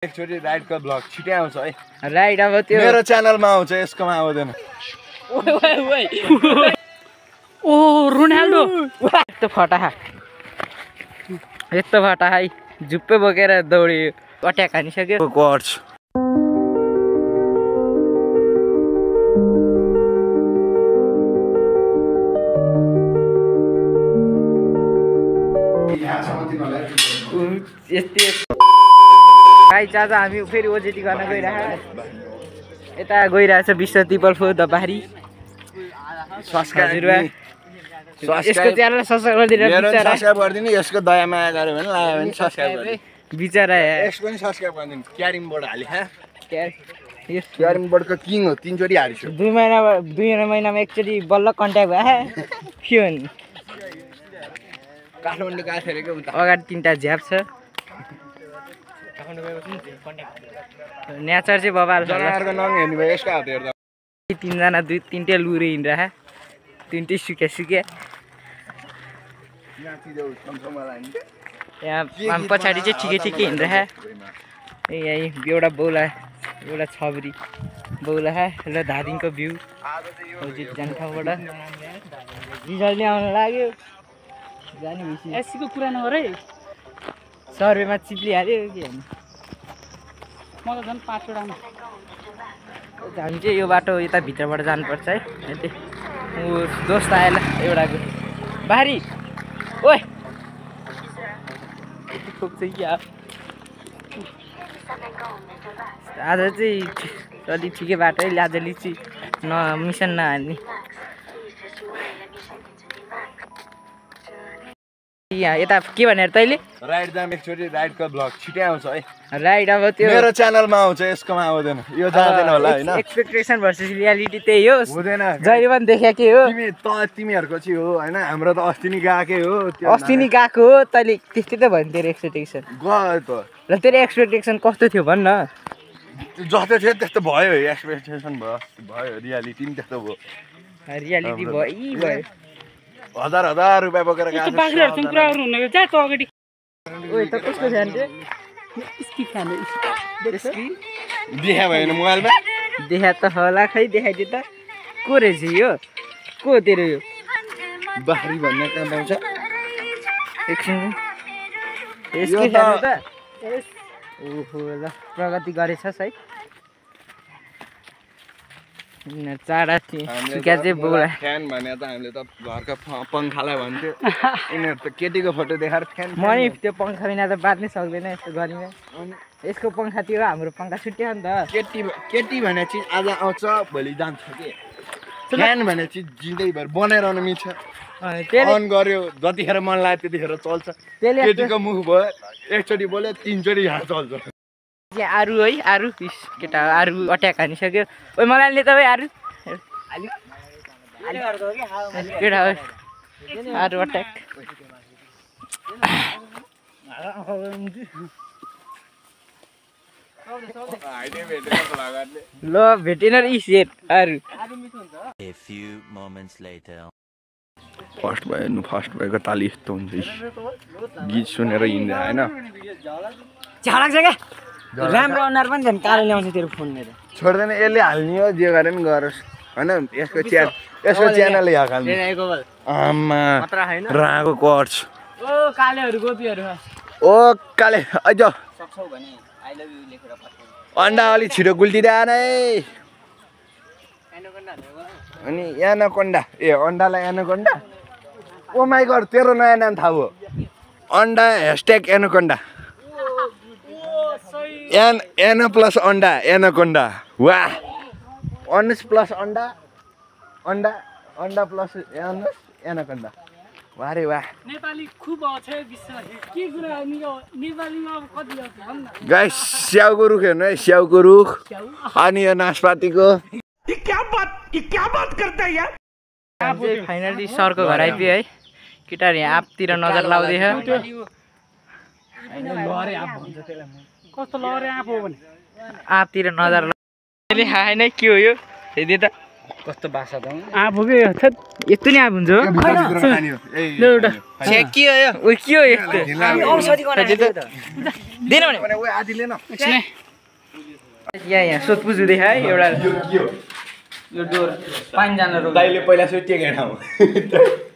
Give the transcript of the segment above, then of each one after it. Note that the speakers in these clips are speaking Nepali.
एकचोटि राइडको ब्लग छिटै आउँछ है। राइड अब त्यो मेरो च्यानलमा आउँछ, यसकोमा आउँदैन। ओ रोनाल्डो यस्तो फटा है झुप्पे बोकेर दौड्यो, अट्याक हानिसक्यो। कोच गाइस आज हामी फेरि ओजेटी गर्न गइरहेको, यता गइरहेछ विश्व तिपल फो द बारी। यसको च्यानल सब्स्क्राइब गरिदिनु, यसको दया माया गर्यो भने लाग्यो भने सब्स्क्राइब गरिदिनु। बिचरा यसको पनि सब्स्क्राइब गरिदिनु। क्यारिम बोर्ड हाले क्यारिम बोर्डको किङ हो, 3 चोटि हारिसु। 2 महिनामा एकचोटि बल्ल कन्ट्याक्ट भयो के हो नि। काठमाडौँ गएको थियो के उता अगाडि 3टा झ्याप छ। नेचर चाहिँ बबाल जनावरको नङ हेर्नु भयो यसको हात हेर्दा। 3 जना 2-3टे लुरे हिँडिरहे, 3टे सुक्या यहाँ पछाडि चाहिँ ठिकै हिँडिरहे। यही एउटा बौला एउटा छबरी बौला र धादिङको भ्यू जाने ठाउँबाट रिजल्ट ल्याउन लाग्यो। जाने एसीको कुरा नगर है, सर्वेमा चिप्लिहाल्यो के हेर्नु। म त झन् 5 वटामा हामी चाहिँ यो बाटो यता भित्रबाट जानुपर्छ है। दोस्त आएला एउटाको बारी ओए आज चाहिँ अलिक ठिकै बाटो है, आज लिची मिसन नहाल्ने। यता के भनेर तैँले राइड जाम, एकचोटि राइडको ब्लग छिटै आउँछ है। राइड अब त्यो मेरो च्यानलमा आउँछ, यसकोमा आउँदैन। यो जाँदैन होला हैन। एक्सपेक्टेसन भर्सेस रियालिटी त्यही हो। हुँदैन जहिले पनि देखे के हो तिमीहरूको चाहिँ हो हैन, हाम्रो त अस्ति नि गएकै हो। अस्ति नि गएको हो, तैँले त्यस्तै त भन्यो तेरो एक्सपेक्टेसन गयो त। र तेरो एक्सपेक्टेसन कस्तो थियो भन्न। जस्तो थियो त्यस्तो भयो, एक्सपेक्टेसन भयो, रियालिटी नि त्यस्तो भयो। रियालिटी भयो 1000 रुपैयाँ बोकेर गएको। ओए त कसको फ्यान थियो? देखा भएन मोबाइलमा, देखा त होला, खै देखाइदियो त। को रहेछ यो? को तेरो यो बाख्री भन्ने काम पाउँछ। एकछिन यसको फ्यान हो त। ओहो ल प्रगति गरेछस् है। चाडा सुक्या चाहिँ बौला फ्यान भने त हामीले त घरको पङ्खालाई भन्थ्यो। यिनीहरू त केटीको फोटो देखाएर फ्यान। म नि त्यो पङ्खा बिना त बाँच्नै सक्दैन यस्तो गर्मीमा। यसको पङ्खातिर हाम्रो पङ्खा छुट्यो नि त। केटी भन्ने चिज आज आउँछ भोलि जान्छ के। फ्यान भन्ने चिज जिउँदैभर बनाइरहनु मिल्छ। अन गर्यो जतिखेर मन लाग्यो त्यतिखेर चल्छ। केटीको मुख भयो एकचोटि बोल्यो 3 चोटि यहाँ चल्छ। आरु है आरु केटा आरु अट्याक हानिसक्यो। ओइ मलाई ले तपाईँ आरु केटा आरु अट्याक। ल भेटेन र इसेट आरु। फर्स्ट भएको ताली यस्तो हुन्छ, गीत सुनेर हिँड्दा होइन। झाडक छ क्या राम्रो अनुहार पनि झन् कालो ल्याउँछ तेरो फोन मेरो। छोड्दैन, यसले हाल्ने हो जे गरे पनि गरोस् होइन। यसको च्यानल यहाँ हाल्ने आमा राको कट्स। ओ कालेहरू गोपीहरू ओ काले अझ अन्डा अलि छिटो गुल्टिँदैन है। अनि anaconda अन्डालाई anaconda. Oh my God तेरो नयाँ नाम थाहा भयो, अन्डा #एनाकोन्डा। एन प्लस अन्डा एनाकोन्डा। वाह अनस प्लस अन्डा प्लस एनाकोन्डा। वाह रे वाह। नेपाली खूब छ विश्वास के कुरा नेपालीमा अब कति आउँछ भन्न। गाइस स्याउको रुख हेर्नु है, स्याउको रुख। अनि यो नासपातीको। ये क्या बात करता है यार। फाइनली सरको घर आइपुग्यो है। केटाहरु यहाँ आपतिर नजर लाउँदैछ। कस्तो लहरे आँप हो भने आपतिर नजर मैले खाएन के हो यो हेर्दै त कस्तो भाषा त आँप हो के यस्तो नि आँप हुन्छ के हो यो के हो यो के हो यस्तो औषधि दिएन भने भने ओए आधी लिन यहाँ सोधपुछ हुँदै है एउटा यो डोर पानी जान रोक्छ दाइले पहिला चाहिँ टेकेन ठाउँ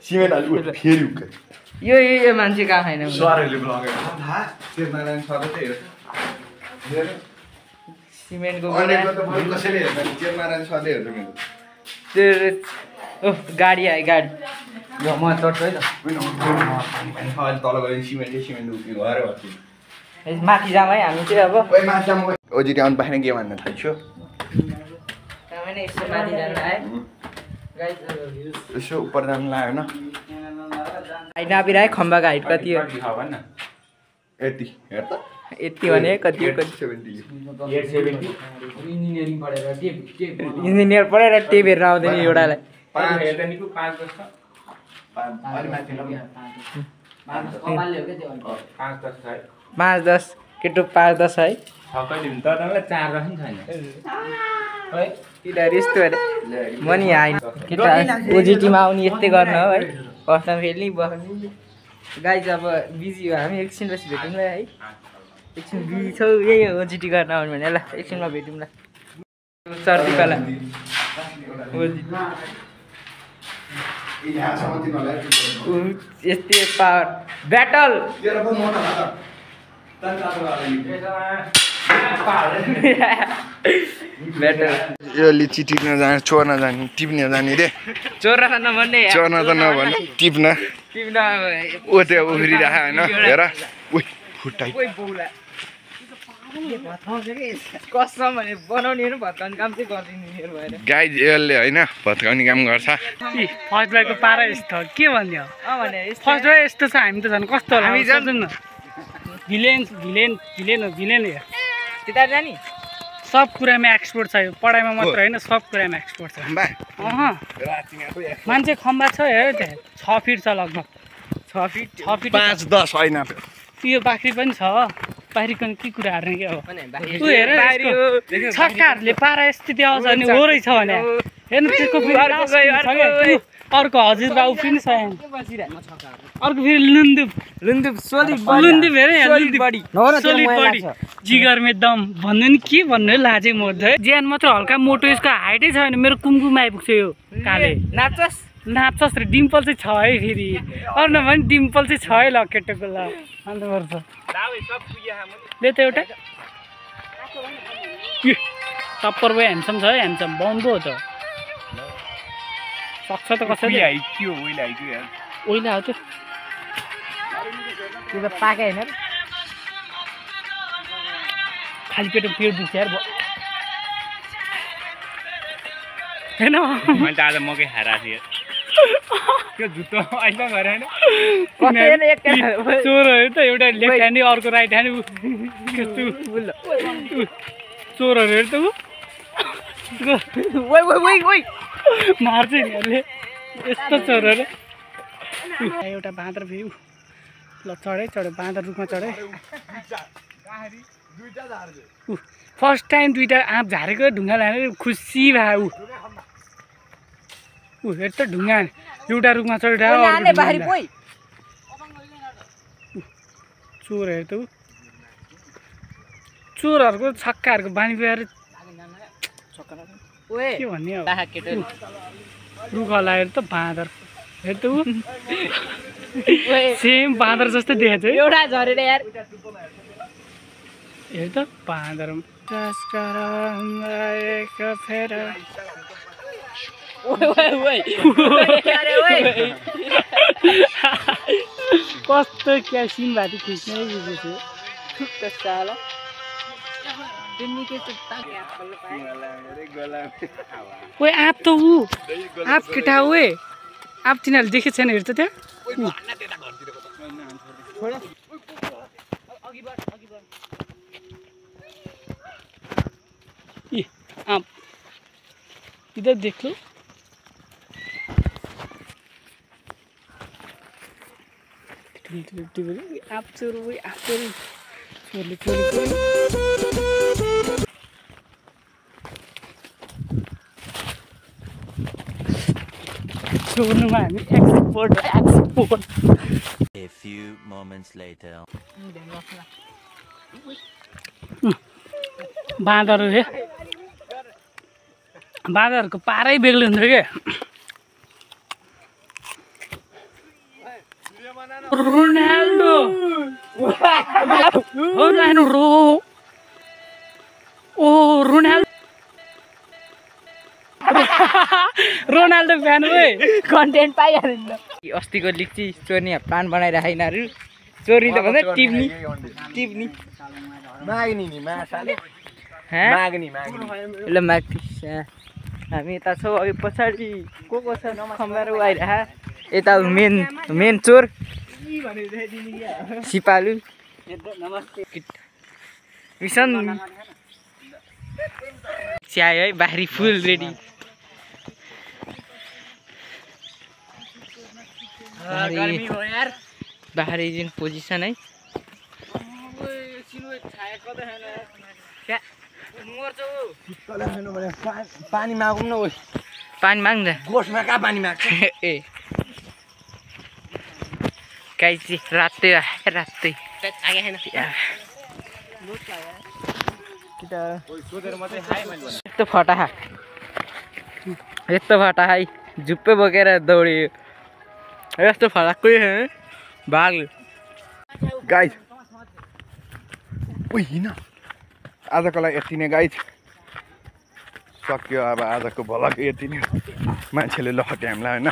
सिमेन्ट हाल्नु फेरि उक्का यो मान्छे कहाँ छैन सरहरूले ब्लगेर थाहा शेरनारायण सर चाहिँ हेर्छ सिमेन्टको अनेको त बरु कसैले हेर्दैन शेरनारायण सरले हेर्छ मेरो ओह गाडी आयो गाडी ल म चढ्छु है त अहिले तल गयो सिमेन्ट उक्यो घर भर्छु माथि जाम है हामी चाहिँ अब ओइ माथि जाम ओजिटी आउनु पाएन के भन्न थाल्छु यसो माथि जानु आयो यसो उपर जानु लाग्यो होइन हाइट नापिरहे खम्बाको हाइट कति हो यति हेर त यति भने कति हो इन्जिनियर पढेर टेप हेरेर आउँदैन एउटालाई 5-10 केटो 5-10 है केटाहरू यस्तो अरे म नि आइन केटा ओजिटीमा आउने यस्तै गर्न हो है फर्स्टमा फेरि बस्नु गाइज अब बिजी हो हामी एकछिनपछि भेटौँला है एकछिन बिजी छौ यही हो ओजिटी गर्न आउनु भने ल एकछिनमा भेटौँला सर्दीपाला यस्तै पावर ब्याटल यो लिची टिप्न जाने चोर्न जाने टिप्न जाने रे चोर्न नभन्ने चोर्न त नभन्ने टिप्न ओ त्यो उफ्रिरहेको होइन हेर उही फुटाइ कसम भने बनाउनेहरू भत्काउने काम चाहिँ गरिदिनु भएर गाई यसले होइन भत्काउने काम गर्छ फर्स्ट भाइको पारा यस्तो के भन्यो भने फर्स्ट भाइ यस्तो छ हामी त झन् कस्तो होला हामी जानु न भिलेन हो त्यता जाने सब कुरामा एक्सपोर्ट छ यो पढाइमा मात्र होइन सब कुरामा एक्सपोर्ट छ मान्छे खम्बा छ हेर त्यहाँ 6 फिट छ लगभग 6 फिट 5-10 होइन यो बाख्री पनि छ बाहिरको के कुरा हार्ने के हो तँ हेर छक्काहरूले पारा स्थिति आउँछ भने हो रहेछ भने हेर्नु त्यसको अर्को हजुरबा उफ्रिनु छ अर्को फेरि लुन्दुप हेरे जिगरमे दम भन्नु नि के भन्नु लाजे मोर्छ है ज्यान मात्र हल्का मोटो यसको हाइटै छ भने मेरो कुमकुम आइपुग्छ यो काले नाच्छस् रे डिम्पल चाहिँ छ है फेरि अरू नभने डिम्पल चाहिँ छ है ल केटोको ल अन्त गर्छ ले त एउटा टप्पर भयो ह्यान्डसम छ है ह्यान्डसम बम्बो हो त सक्छ त कसैले ओइला हो त्यो त पाके होइन खाली पेट दुख्छ यार होइन मैले त आज मकै खाएर थिएँ त्यो जुत्तो अहिले गरेन चोरहरू त एउटा लेफ्ट ह्यान्ड अर्को राइट ह्यान्ड चोरहरू त मार्छ यिनीहरूले यस्तो चोरहरू एउटा बाँदर फेरि ल चढ्यो बाँदर रुखमा चढ्यो फर्स्ट टाइम 2टा आँप झारेको ढुङ्गा लाने खुसी भयो ऊ हेर त ढुङ्गा एउटा रुखमा चढेर चोर हेर त चोरहरूको छक्काहरूको बानी पाएर के भन्ने अब रुख हलाएर त बाँदर हेर त ऊ सेम बाँदर जस्तै देखेको छ एउटा झरेर यार हेर त बाँदर कस्तो क्या सिन भाती खिच्नै बुझेको ओए आँप त ऊ आँप केटा ओए आँप तिनीहरूले देखेको छैन हेर त त्यहाँ आँप इधर देख लो आप चोर वही आप चोरले चोर्नुमा हामी export A few moments later. बाँदर रे बाँदरहरूको पारै बेग्लै हुन्थ्यो क्या रोनाल्डो रोनाल्डो फ्यान कन्टेन्ट पाइहाल्नु अस्तिको लिक्ची चोर्नी प्लान बनाइराख यिनीहरू चोर्नी त भन्दा टिप्नी माग्ने नि माछाले माग्ने ल माग्थिस् हामी यता छौँ अघि पछाडि को छ खम्बाएर आइरह यता मेन चोर सिपालु किसन चियायो है बाहिरी फुल रेडी बाहिरी जुन पोजिसन है पानी मागौँ न ओ पानी माग्नु गोठमा कहाँ पानी माग्छ ए गाई चाहिँ रातै यस्तो फटाहा झुप्पे बोकेर दौडियो यस्तो फटाक्कै भाग गाइज ओ हिँड आजको लागि यति नै गाइज सक्यो अब आजको भ्लग यति नै मान्छेले लहट्यो हामीलाई होइन